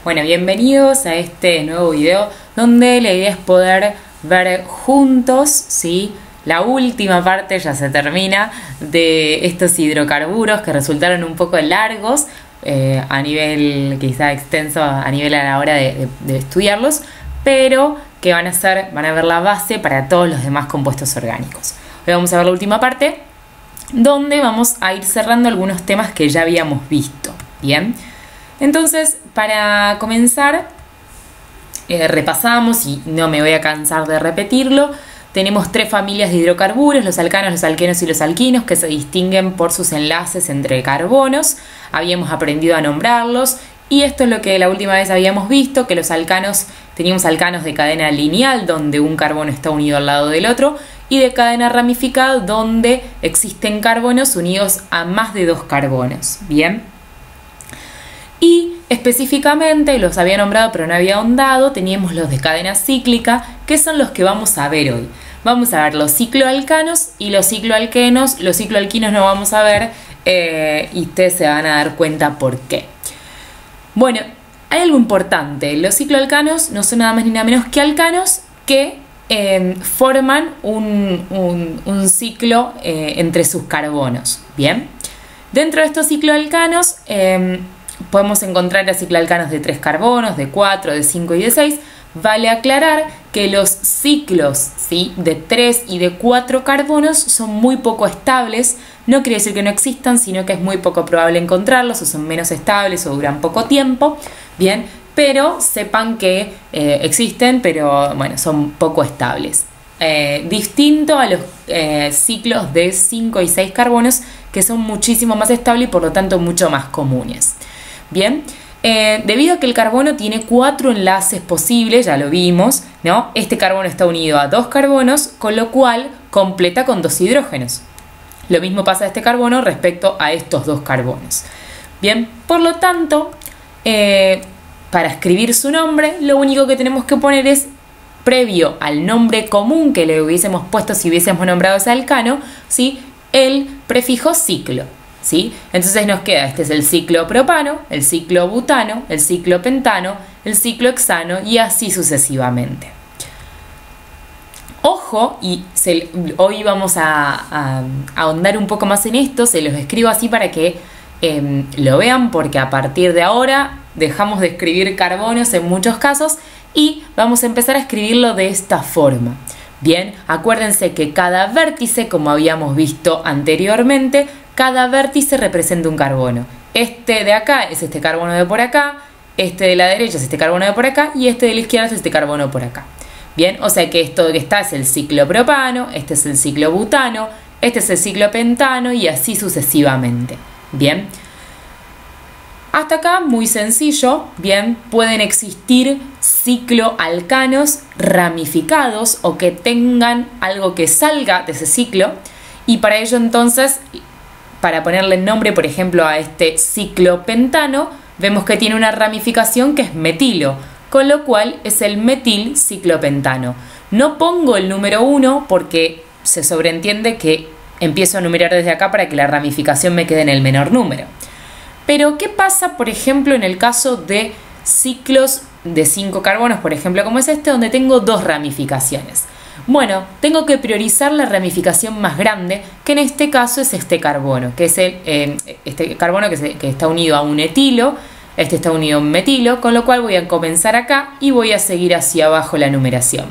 Bueno, bienvenidos a este nuevo video donde la idea es poder ver juntos, ¿sí? La última parte, ya se termina, de estos hidrocarburos que resultaron un poco largos a nivel quizá extenso, a nivel a la hora de estudiarlos, pero que van a ver la base para todos los demás compuestos orgánicos. Hoy vamos a ver la última parte donde vamos a ir cerrando algunos temas que ya habíamos visto, ¿bien? Entonces, para comenzar, repasamos, y no me voy a cansar de repetirlo, tenemos tres familias de hidrocarburos, los alcanos, los alquenos y los alquinos, que se distinguen por sus enlaces entre carbonos. Habíamos aprendido a nombrarlos, y esto es lo que la última vez habíamos visto, que los alcanos, teníamos alcanos de cadena lineal, donde un carbono está unido al lado del otro, y de cadena ramificada, donde existen carbonos unidos a más de dos carbonos, ¿bien? Y específicamente, los había nombrado pero no había ahondado, teníamos los de cadena cíclica, que son los que vamos a ver hoy. Vamos a ver los cicloalcanos y los cicloalquenos. Los cicloalquinos no vamos a ver y ustedes se van a dar cuenta por qué. Bueno, hay algo importante. Los cicloalcanos no son nada más ni nada menos que alcanos que forman un ciclo entre sus carbonos. Bien, dentro de estos cicloalcanos podemos encontrar a cicloalcanos de 3 carbonos, de 4, de 5 y de 6. Vale aclarar que los ciclos, ¿sí?, de 3 y de 4 carbonos son muy poco estables. No quiere decir que no existan, sino que es muy poco probable encontrarlos, o son menos estables o duran poco tiempo. Bien, pero sepan que existen, pero bueno, son poco estables. Distinto a los ciclos de 5 y 6 carbonos, que son muchísimo más estables y por lo tanto mucho más comunes. Bien, debido a que el carbono tiene 4 enlaces posibles, ya lo vimos, ¿no? Este carbono está unido a 2 carbonos, con lo cual completa con 2 hidrógenos. Lo mismo pasa a este carbono respecto a estos 2 carbonos. Bien, por lo tanto, para escribir su nombre, lo único que tenemos que poner es, previo al nombre común que le hubiésemos puesto si hubiésemos nombrado ese alcano, ¿sí?, el prefijo ciclo, ¿sí? Entonces nos queda, este es el ciclo propano, el ciclo butano, el ciclo pentano, el ciclo hexano y así sucesivamente. Ojo, y hoy vamos a ahondar un poco más en esto, se los escribo así para que lo vean, porque a partir de ahora dejamos de escribir carbonos en muchos casos y vamos a empezar a escribirlo de esta forma. Bien, acuérdense que cada vértice, como habíamos visto anteriormente, cada vértice representa un carbono. Este de acá es este carbono de por acá, este de la derecha es este carbono de por acá y este de la izquierda es este carbono por acá. Bien, o sea que esto que está es el ciclo propano, este es el ciclo butano, este es el ciclo pentano y así sucesivamente. Bien. Hasta acá muy sencillo. Bien, pueden existir cicloalcanos ramificados o que tengan algo que salga de ese ciclo, y para ello entonces, para ponerle nombre por ejemplo a este ciclopentano, vemos que tiene una ramificación que es metilo, con lo cual es el metil ciclopentano. No pongo el número 1 porque se sobreentiende que empiezo a numerar desde acá para que la ramificación me quede en el menor número. Pero, ¿qué pasa, por ejemplo, en el caso de ciclos de 5 carbonos, por ejemplo, como es este, donde tengo 2 ramificaciones? Bueno, tengo que priorizar la ramificación más grande, que en este caso es este carbono, que es este carbono que está unido a un etilo, este está unido a un metilo, con lo cual voy a comenzar acá y voy a seguir hacia abajo la numeración.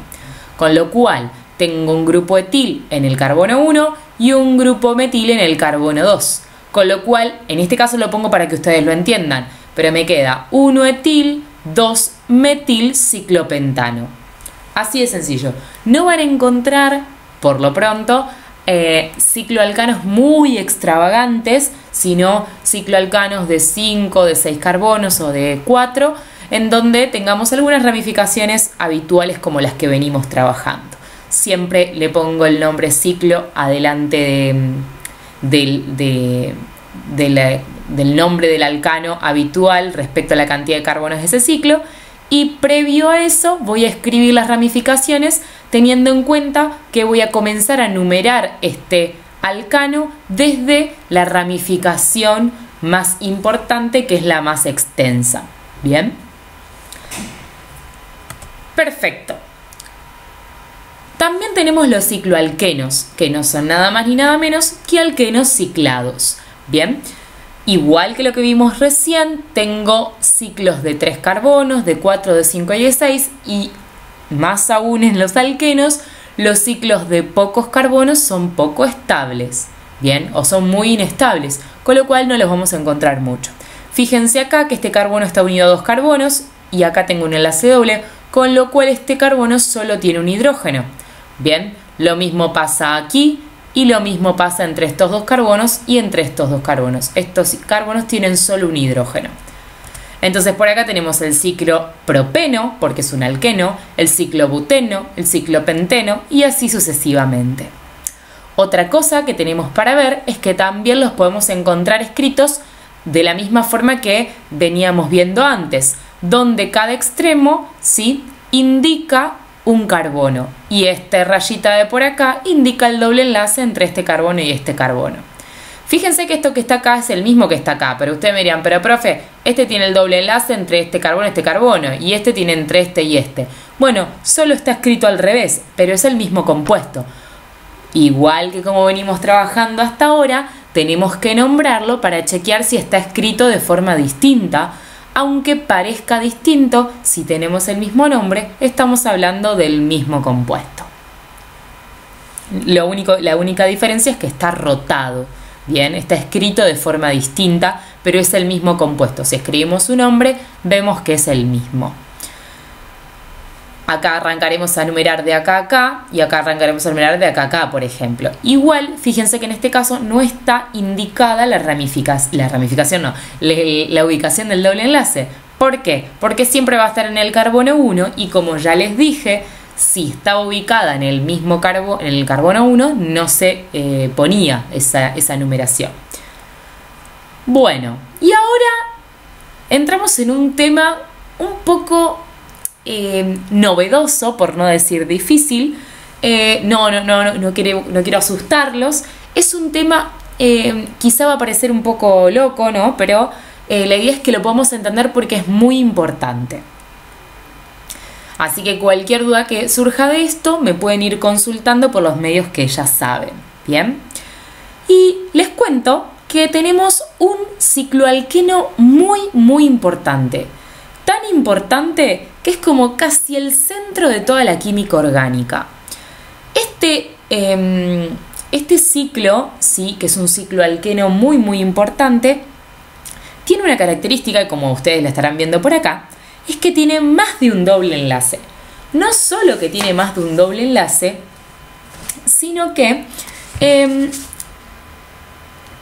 Con lo cual, tengo un grupo etil en el carbono 1 y un grupo metil en el carbono 2. Con lo cual, en este caso lo pongo para que ustedes lo entiendan, pero me queda 1 etil, 2 metil ciclopentano. Así de sencillo. No van a encontrar, por lo pronto, cicloalcanos muy extravagantes, sino cicloalcanos de 5, de 6 carbonos o de 4, en donde tengamos algunas ramificaciones habituales como las que venimos trabajando. Siempre le pongo el nombre ciclo adelante del nombre del alcano habitual respecto a la cantidad de carbonos de ese ciclo, y previo a eso voy a escribir las ramificaciones teniendo en cuenta que voy a comenzar a numerar este alcano desde la ramificación más importante, que es la más extensa. Bien, Perfecto. También tenemos los cicloalquenos, que no son nada más ni nada menos que alquenos ciclados. Bien, igual que lo que vimos recién, tengo ciclos de 3 carbonos, de 4, de 5 y de 6, y más aún en los alquenos, los ciclos de pocos carbonos son poco estables, bien, o son muy inestables, con lo cual no los vamos a encontrar mucho. Fíjense acá que este carbono está unido a 2 carbonos y acá tengo un enlace doble, con lo cual este carbono solo tiene un hidrógeno. Bien, lo mismo pasa aquí y lo mismo pasa entre estos 2 carbonos y entre estos 2 carbonos. Estos carbonos tienen solo un hidrógeno. Entonces por acá tenemos el ciclo propeno, porque es un alqueno, el ciclo buteno, el ciclo penteno y así sucesivamente. Otra cosa que tenemos para ver es que también los podemos encontrar escritos de la misma forma que veníamos viendo antes, donde cada extremo, ¿sí?, indica un carbono y esta rayita de por acá indica el doble enlace entre este carbono y este carbono. Fíjense que esto que está acá es el mismo que está acá, pero ustedes me dirán, pero profe, este tiene el doble enlace entre este carbono y este tiene entre este y este. Bueno, solo está escrito al revés, pero es el mismo compuesto. Igual que como venimos trabajando hasta ahora, tenemos que nombrarlo para chequear si está escrito de forma distinta. Aunque parezca distinto, si tenemos el mismo nombre, estamos hablando del mismo compuesto. La única diferencia es que está rotado. Bien, está escrito de forma distinta, pero es el mismo compuesto. Si escribimos su nombre, vemos que es el mismo. Acá arrancaremos a numerar de acá a acá y acá arrancaremos a numerar de acá a acá, por ejemplo. Igual, fíjense que en este caso no está indicada la ubicación del doble enlace. ¿Por qué? Porque siempre va a estar en el carbono 1 y como ya les dije, si estaba ubicada en el mismo en el carbono 1, no se ponía esa numeración. Bueno, y ahora entramos en un tema un poco novedoso, por no decir difícil. No quiero asustarlos. Es un tema, quizá va a parecer un poco loco, ¿no? Pero la idea es que lo podamos entender porque es muy importante. Así que cualquier duda que surja de esto me pueden ir consultando por los medios que ya saben. Bien. Y les cuento que tenemos un cicloalqueno muy importante. Tan importante que es como casi el centro de toda la química orgánica. Este ciclo, sí, que es un cicloalqueno muy importante, tiene una característica, como ustedes la estarán viendo por acá, es que tiene más de un doble enlace. No solo que tiene más de un doble enlace, sino que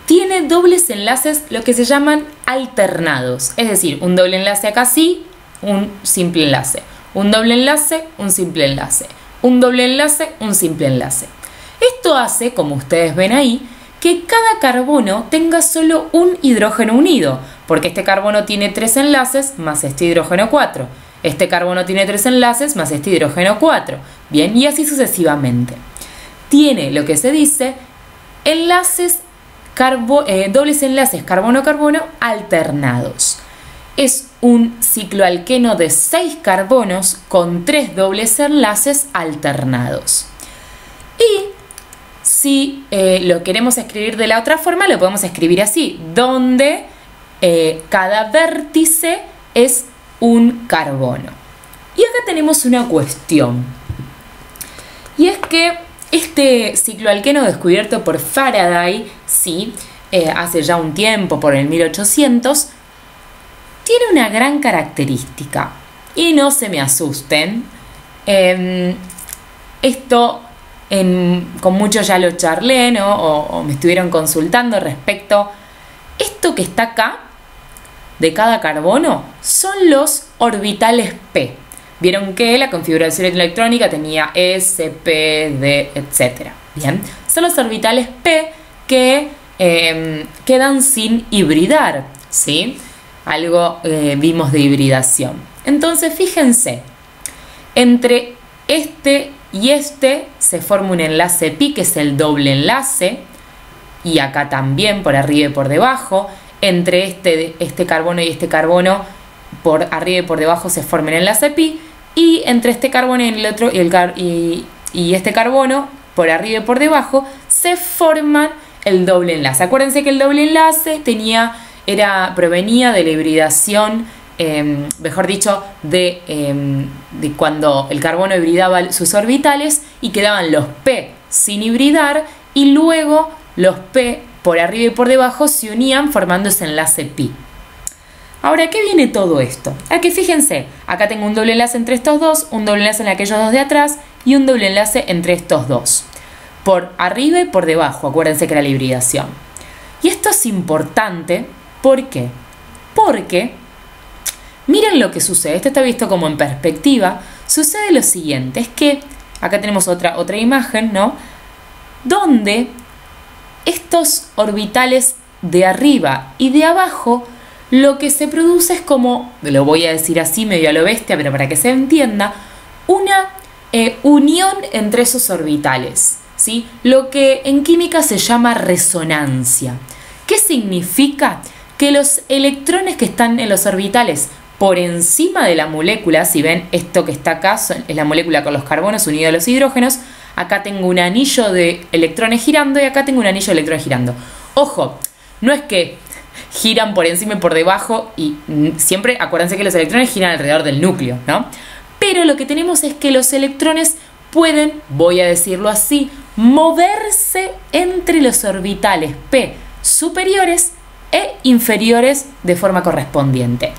tiene dobles enlaces, lo que se llaman alternados. Es decir, un doble enlace acá sí, un simple enlace. Un doble enlace, un simple enlace. Un doble enlace, un simple enlace. Esto hace, como ustedes ven ahí, que cada carbono tenga solo un hidrógeno unido, porque este carbono tiene 3 enlaces más este hidrógeno 4. Este carbono tiene 3 enlaces más este hidrógeno 4. Bien, y así sucesivamente. Tiene lo que se dice dobles enlaces carbono-carbono alternados. Es un cicloalqueno de 6 carbonos con 3 dobles enlaces alternados. Y si lo queremos escribir de la otra forma, lo podemos escribir así, donde cada vértice es un carbono. Y acá tenemos una cuestión. Y es que este cicloalqueno descubierto por Faraday, sí, hace ya un tiempo, por el 1800, tiene una gran característica. Y no se me asusten. Esto con muchos ya lo charlé, ¿no? O me estuvieron consultando respecto. Esto que está acá, de cada carbono, son los orbitales p. Vieron que la configuración electrónica tenía S, P, D, etc. Bien, son los orbitales p que quedan sin hibridar, ¿sí? Algo vimos de hibridación. Entonces, fíjense, entre este y este se forma un enlace pi, que es el doble enlace, y acá también por arriba y por debajo. Entre este carbono y este carbono, por arriba y por debajo se forma el enlace pi, y entre este carbono y el otro y este carbono por arriba y por debajo se forman el doble enlace. Acuérdense que el doble enlace provenía de la hibridación, mejor dicho, de cuando el carbono hibridaba sus orbitales y quedaban los P sin hibridar y luego los P por arriba y por debajo se unían formando ese enlace pi. Ahora, ¿qué viene todo esto? Aquí fíjense, acá tengo un doble enlace entre estos dos, un doble enlace en aquellos dos de atrás y un doble enlace entre estos dos. Por arriba y por debajo, acuérdense que era la hibridación. Y esto es importante, ¿por qué? Porque, miren lo que sucede, esto está visto como en perspectiva, sucede lo siguiente, es que, acá tenemos otra imagen, ¿no? Donde estos orbitales de arriba y de abajo, lo que se produce es como, lo voy a decir así medio a lo bestia, pero para que se entienda, una unión entre esos orbitales, ¿sí? Lo que en química se llama resonancia. ¿Qué significa? Que los electrones que están en los orbitales por encima de la molécula, si ven esto que está acá, es la molécula con los carbonos unidos a los hidrógenos, acá tengo un anillo de electrones girando y acá tengo un anillo de electrones girando. Ojo, no es que giran por encima y por debajo y siempre acuérdense que los electrones giran alrededor del núcleo, ¿no? Pero lo que tenemos es que los electrones pueden, voy a decirlo así, moverse entre los orbitales P superiores e inferiores de forma correspondiente.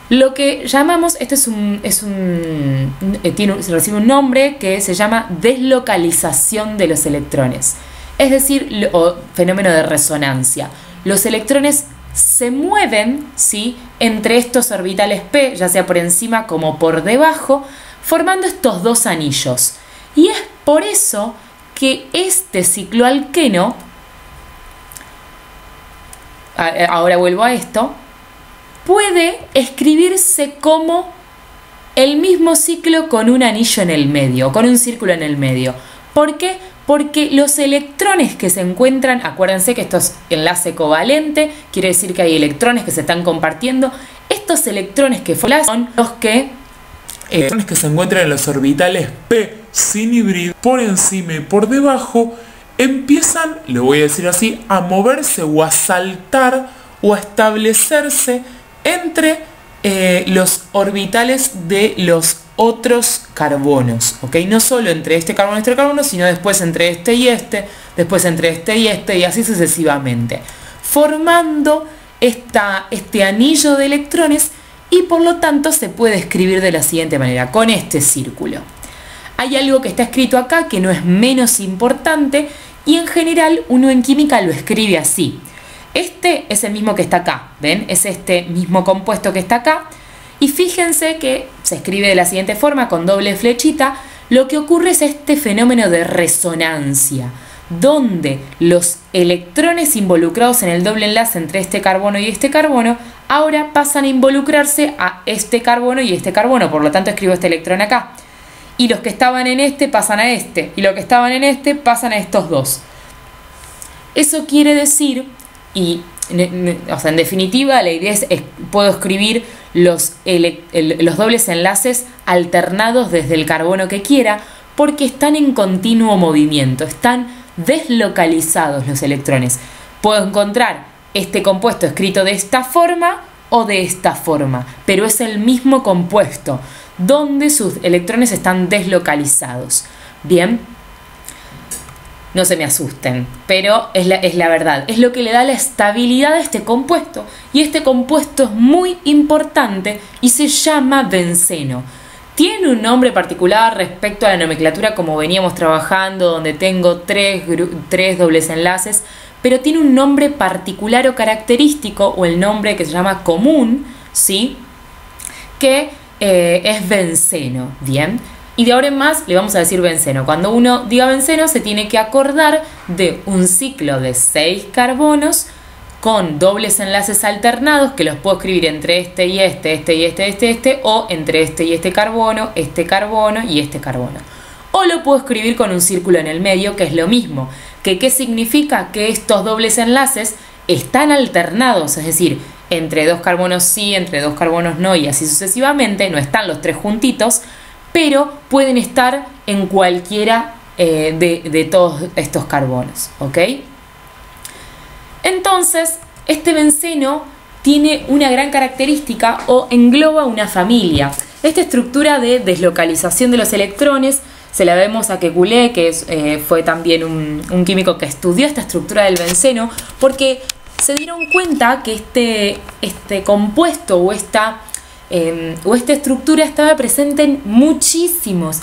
Lo que llamamos, recibe un nombre que se llama deslocalización de los electrones, es decir, fenómeno de resonancia. Los electrones se mueven, ¿sí?, entre estos orbitales P, ya sea por encima como por debajo, formando estos dos anillos. Y es por eso que este cicloalqueno, ahora vuelvo a esto, puede escribirse como el mismo ciclo con un anillo en el medio, con un círculo en el medio. ¿Por qué? Porque los electrones que se encuentran, acuérdense que esto es enlace covalente, quiere decir que hay electrones que se están compartiendo. Estos electrones que son los que se encuentran en los orbitales P sin hibridar por encima y por debajo, empiezan, lo voy a decir así, a moverse o a saltar o a establecerse entre los orbitales de los otros carbonos, ¿ok? No solo entre este carbono, sino después entre este y este, después entre este y así sucesivamente, formando este anillo de electrones y por lo tanto se puede escribir de la siguiente manera, con este círculo. Hay algo que está escrito acá que no es menos importante y en general uno en química lo escribe así. Este es el mismo que está acá, ¿ven? Es este mismo compuesto que está acá. Y fíjense que se escribe de la siguiente forma, con doble flechita. Lo que ocurre es este fenómeno de resonancia, donde los electrones involucrados en el doble enlace entre este carbono y este carbono, ahora pasan a involucrarse a este carbono y este carbono. Por lo tanto, escribo este electrón acá. Y los que estaban en este pasan a este. Y los que estaban en este pasan a estos dos. Eso quiere decir, o sea, en definitiva, la idea es puedo escribir los dobles enlaces alternados desde el carbono que quiera, porque están en continuo movimiento, están deslocalizados los electrones. Puedo encontrar este compuesto escrito de esta forma o de esta forma, pero es el mismo compuesto, donde sus electrones están deslocalizados. Bien, no se me asusten, pero es la verdad, es lo que le da la estabilidad a este compuesto, y este compuesto es muy importante y se llama benceno. Tiene un nombre particular respecto a la nomenclatura como veníamos trabajando, donde tengo tres dobles enlaces, pero tiene un nombre particular o característico, o el nombre que se llama común, ¿sí?, que es benceno, ¿bien? Y de ahora en más le vamos a decir benceno. Cuando uno diga benceno se tiene que acordar de un ciclo de 6 carbonos con dobles enlaces alternados, que los puedo escribir entre este y este, o entre este y este carbono y este carbono. O lo puedo escribir con un círculo en el medio, que es lo mismo. ¿Qué significa? Que estos dobles enlaces están alternados, es decir, entre 2 carbonos sí, entre 2 carbonos no y así sucesivamente. No están los 3 juntitos, pero pueden estar en cualquiera de todos estos carbonos, ¿ok? Entonces, este benceno tiene una gran característica o engloba una familia. Esta estructura de deslocalización de los electrones se la vemos a Kekulé, que fue también un químico que estudió esta estructura del benceno, porque se dieron cuenta que este compuesto o esta estructura estaba presente en muchísimos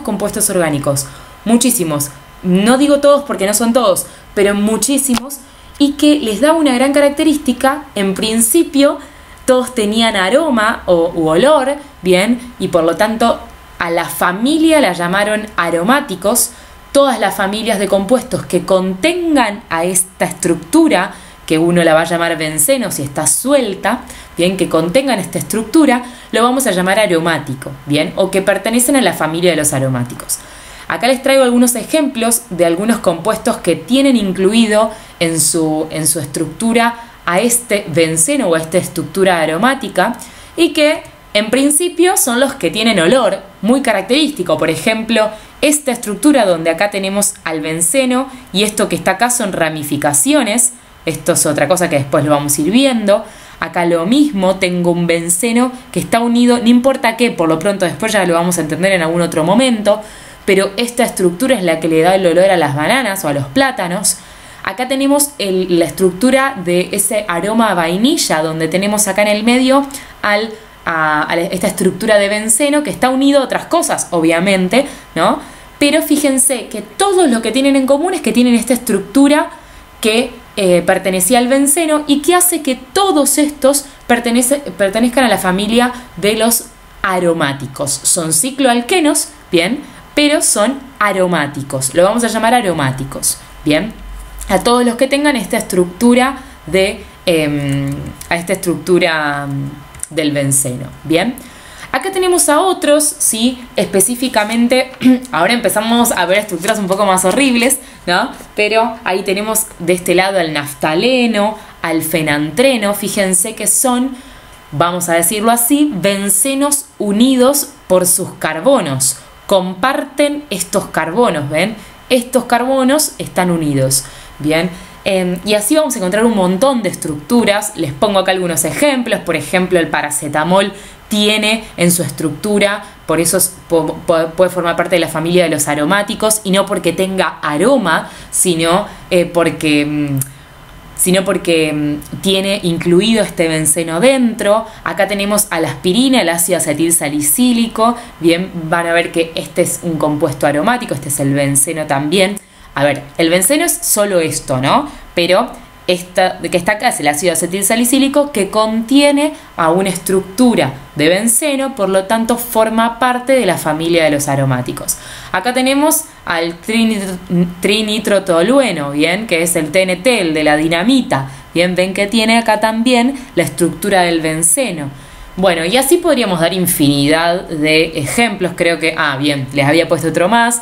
compuestos orgánicos. Muchísimos. No digo todos porque no son todos, pero muchísimos. Y que les da una gran característica. En principio todos tenían aroma u olor, bien, y por lo tanto a la familia la llamaron aromáticos. Todas las familias de compuestos que contengan a esta estructura, que uno la va a llamar benceno si está suelta, bien, que contengan esta estructura, lo vamos a llamar aromático, bien, o que pertenecen a la familia de los aromáticos. Acá les traigo algunos ejemplos de algunos compuestos que tienen incluido en su estructura a este benceno o a esta estructura aromática y que en principio son los que tienen olor muy característico. Por ejemplo, esta estructura donde acá tenemos al benceno y esto que está acá son ramificaciones. Esto es otra cosa que después lo vamos a ir viendo. Acá lo mismo, tengo un benceno que está unido, no importa qué, por lo pronto después ya lo vamos a entender en algún otro momento, pero esta estructura es la que le da el olor a las bananas o a los plátanos. Acá tenemos la estructura de ese aroma a vainilla, donde tenemos acá en el medio a esta estructura de benceno que está unido a otras cosas, obviamente, ¿no? Pero fíjense que todos lo que tienen en común es que tienen esta estructura que pertenecía al benceno y que hace que todos estos pertenezcan a la familia de los aromáticos. Son cicloalquenos, bien, pero son aromáticos. Lo vamos a llamar aromáticos, bien. A todos los que tengan esta estructura del benceno, bien. Acá tenemos a otros, ¿sí? Específicamente, ahora empezamos a ver estructuras un poco más horribles, ¿no? Pero ahí tenemos de este lado al naftaleno, al fenantreno. Fíjense que son, vamos a decirlo así, bencenos unidos por sus carbonos. Comparten estos carbonos, ¿ven? Estos carbonos están unidos, ¿bien? Y así vamos a encontrar un montón de estructuras. Les pongo acá algunos ejemplos. Por ejemplo, el paracetamol tiene en su estructura, por eso puede formar parte de la familia de los aromáticos, y no porque tenga aroma, sino porque tiene incluido este benceno dentro. Acá tenemos a la aspirina, el ácido acetil salicílico. Bien, van a ver que este es un compuesto aromático, este es el benceno también. A ver, el benceno es solo esto, ¿no? Pero esta que está acá es el ácido acetil salicílico, que contiene a una estructura de benceno, por lo tanto forma parte de la familia de los aromáticos. Acá tenemos al trinitrotolueno, bien, que es el TNT, el de la dinamita. Bien, ven que tiene acá también la estructura del benceno. Bueno, y así podríamos dar infinidad de ejemplos. Creo que, bien, les había puesto otro más.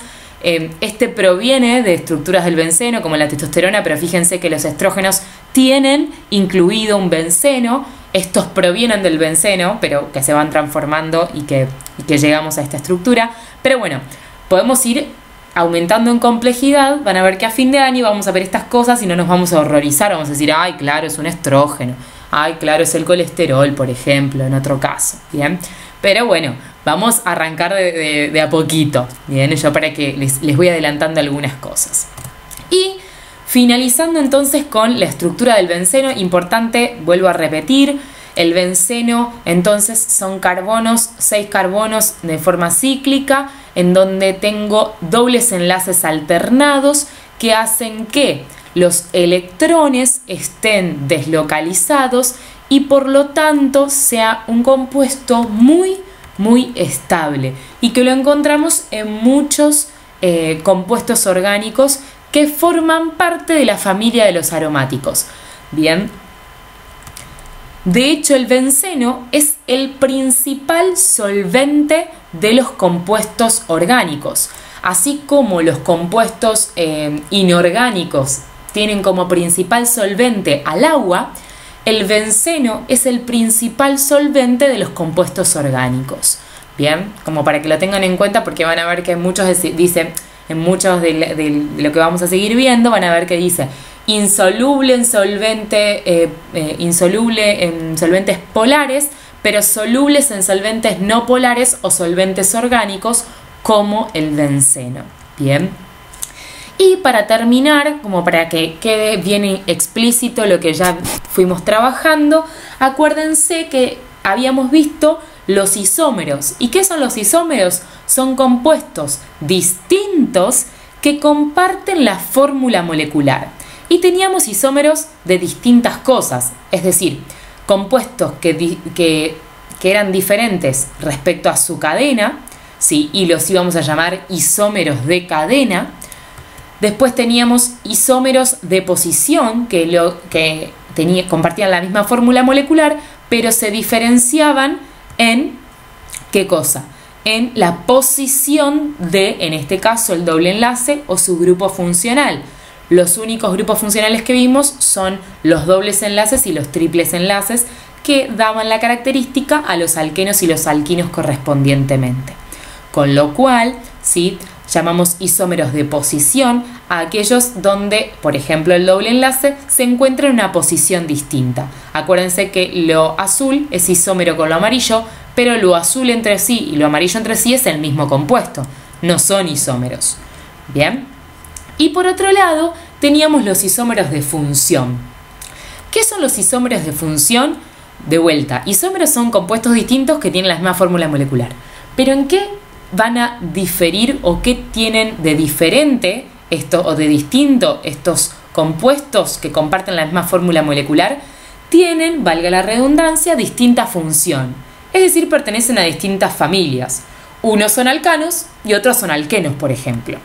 Este proviene de estructuras del benceno como la testosterona, pero fíjense que los estrógenos tienen incluido un benceno. Estos provienen del benceno, pero que se van transformando y que llegamos a esta estructura. Pero bueno, podemos ir aumentando en complejidad. Van a ver que a fin de año vamos a ver estas cosas y no nos vamos a horrorizar. Vamos a decir, ay, claro, es un estrógeno. Ay, claro, es el colesterol, por ejemplo, en otro caso. Bien, pero bueno, vamos a arrancar de a poquito, bien, yo para que les voy adelantando algunas cosas. Y finalizando entonces con la estructura del benceno, importante, vuelvo a repetir, el benceno entonces son carbonos, 6 carbonos de forma cíclica, en donde tengo dobles enlaces alternados que hacen que los electrones estén deslocalizados y por lo tanto sea un compuesto muy estable, y que lo encontramos en muchos compuestos orgánicos que forman parte de la familia de los aromáticos. Bien, de hecho el benceno es el principal solvente de los compuestos orgánicos, así como los compuestos inorgánicos tienen como principal solvente al agua. el benceno es el principal solvente de los compuestos orgánicos. Bien, como para que lo tengan en cuenta, porque van a ver que muchos dicen, en muchos de lo que vamos a seguir viendo, van a ver que dice insoluble en solventes polares, pero solubles en solventes no polares o solventes orgánicos, como el benceno. Bien. Y para terminar, como para que quede bien explícito lo que ya fuimos trabajando, acuérdense que habíamos visto los isómeros. ¿Y qué son los isómeros? Son compuestos distintos que comparten la fórmula molecular. Y teníamos isómeros de distintas cosas, es decir, compuestos que eran diferentes respecto a su cadena, ¿sí? Y los íbamos a llamar isómeros de cadena. Después teníamos isómeros de posición que compartían la misma fórmula molecular, pero se diferenciaban en ¿qué cosa? En la posición de, en este caso, el doble enlace o su grupo funcional. Los únicos grupos funcionales que vimos son los dobles enlaces y los triples enlaces, que daban la característica a los alquenos y los alquinos correspondientemente. Con lo cual, ¿sí?, llamamos isómeros de posición a aquellos donde, por ejemplo, el doble enlace se encuentra en una posición distinta. Acuérdense que lo azul es isómero con lo amarillo, pero lo azul entre sí y lo amarillo entre sí es el mismo compuesto, no son isómeros. Bien. Y por otro lado, teníamos los isómeros de función. ¿Qué son los isómeros de función? De vuelta, isómeros son compuestos distintos que tienen la misma fórmula molecular. ¿Pero en qué van a diferir o qué tienen de diferente o de distinto estos compuestos que comparten la misma fórmula molecular? Tienen, valga la redundancia, distinta función. Es decir, pertenecen a distintas familias. Unos son alcanos y otros son alquenos, por ejemplo.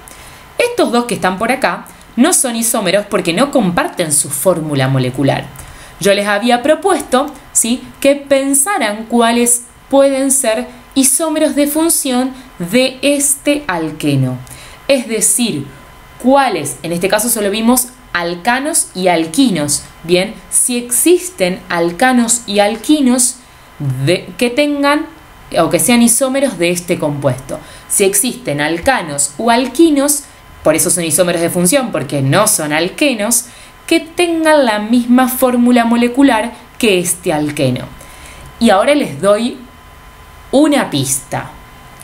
Estos dos que están por acá no son isómeros porque no comparten su fórmula molecular. Yo les había propuesto, ¿sí?, que pensaran cuáles pueden ser isómeros de función de este alqueno. Es decir, cuáles, en este caso solo vimos alcanos y alquinos. Bien, si existen alcanos y alquinos que tengan o que sean isómeros de este compuesto. Si existen alcanos o alquinos, por eso son isómeros de función, porque no son alquenos, que tengan la misma fórmula molecular que este alqueno. Y ahora les doy una pista.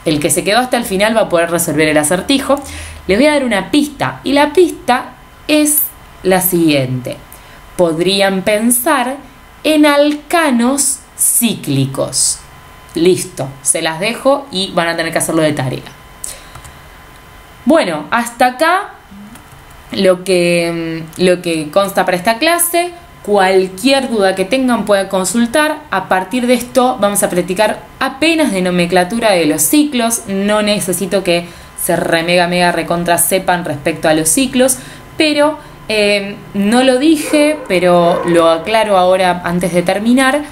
El que se quedó hasta el final va a poder resolver el acertijo. Les voy a dar una pista, y la pista es la siguiente. Podrían pensar en alcanos cíclicos. Listo, se las dejo y van a tener que hacerlo de tarea. Bueno, hasta acá lo que consta para esta clase. Cualquier duda que tengan pueden consultar. A partir de esto vamos a practicar apenas de nomenclatura de los ciclos. No necesito que se mega recontra sepan respecto a los ciclos, pero no lo dije, pero lo aclaro ahora antes de terminar.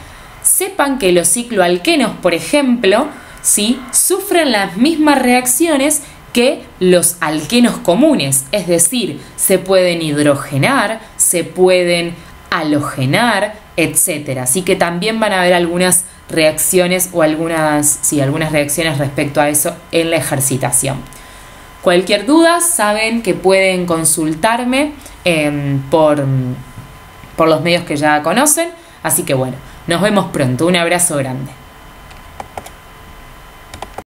Sepan que los cicloalquenos, por ejemplo, ¿sí?, sufren las mismas reacciones que los alquenos comunes, es decir, se pueden hidrogenar, se pueden halogenar, etc. Así que también van a haber algunas reacciones o algunas reacciones respecto a eso en la ejercitación. Cualquier duda, saben que pueden consultarme por los medios que ya conocen. Así que bueno, nos vemos pronto. Un abrazo grande.